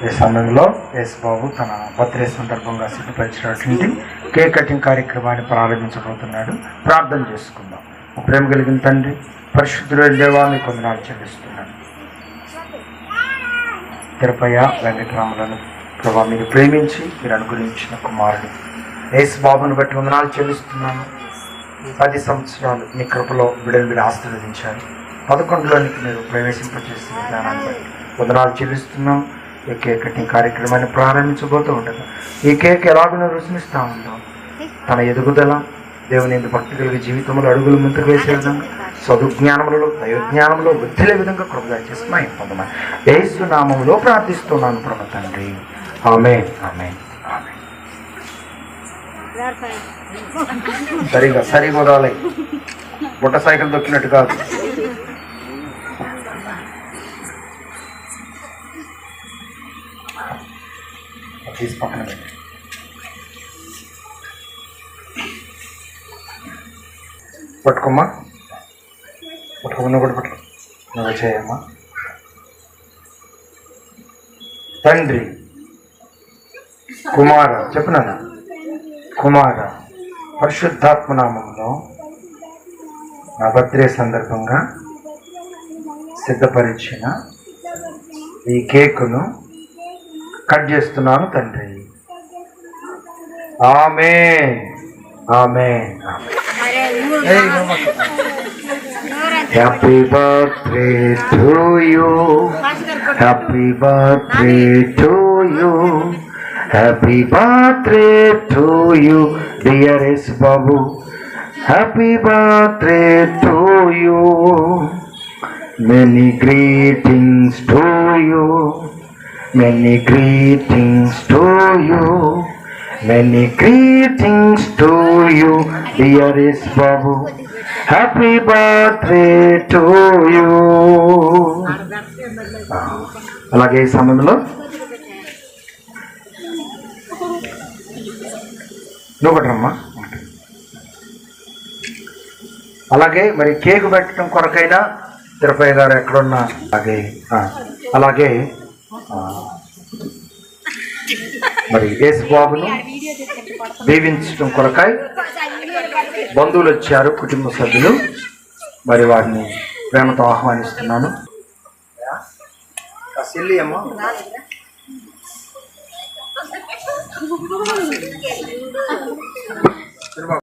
ఈ సమయంలో యేసుబాబు తన బర్త్డే సందర్భంగా సిద్ధపరిచినటువంటి కేక్ కటింగ్ కార్యక్రమాన్ని ప్రారంభించబోతున్నాడు. ప్రార్థన చేసుకుందాం. ప్రేమ కలిగిన తండ్రి, పరిశుద్ధుడైన దేవా, మీకు వందనాలు చెల్లిస్తున్నాను. తిరుపయ్య వెంకటరాములను ప్రభా మీరు ప్రేమించి మీరు అనుగ్రహించిన కుమారుడు యేసుబాబును బట్టి వందనాలు చెల్లిస్తున్నాను. 10 సంవత్సరాలు మీ కృపలో బిడ్డలు మీరు ఆశీర్వదించారు. 11లోనికి మీరు ప్రవేశింపచేసిన జ్ఞానాన్ని బట్టి వందనాలు చెల్లిస్తున్నాం. ఈ కేక్ కటింగ్ కార్యక్రమాన్ని ప్రారంభించబోతూ ఉండగా ఈ కేక్ ఎలాగో రుచినిస్తూ ఉందో తన ఎదుగుదల దేవుని ఎందుకు భక్తి కలిగే జీవితంలో అడుగులు ముందుకు వేసే విధంగా సదుజ్ఞానములలో దైవజ్ఞానంలో వృద్ధిలే విధంగా కృపగా చేసి మా పొందమని యేసు నామములో ప్రార్థిస్తున్నాను పరమ తండ్రి. ఆమేన్, ఆమేన్, ఆమేన్. సరిగా వదాలి, బుట్ట సైకిల్ దొక్కినట్టు కాదు. తీసి పక్కన పెట్టి పట్టుకోమ్మా, పట్టుకోమన్నా కూడా పట్టుకో. నువ్వు చేయమ్మా. తండ్రి, కుమార చెప్పినాను, కుమార పరిశుద్ధాత్మ నామంలో నా బర్త్డే సందర్భంగా సిద్ధపరిచిన ఈ కేకును కట్ చేస్తున్నాను తండ్రి. ఆమేన్, ఆమేన్, ఆమేన్. Happy birthday to you, happy birthday to you, happy birthday to you dear Yesubabu, happy birthday to you, many greetings to you, many greetings to you, many greetings to you dear Yesubabu, happy birthday to you. అలాగే ఈ సమయంలో నువ్వు ఒకటమ్మా. అలాగే మరి cake పెట్టడం కొరకైనా తిరుపతి గారు ఎక్కడున్నా అలాగే మరి యేసుబాబును దీవించడం కొరకాయ బంధువులు వచ్చారు, కుటుంబ సభ్యులు. మరి వారిని ప్రేమతో ఆహ్వానిస్తున్నాను. అమ్మ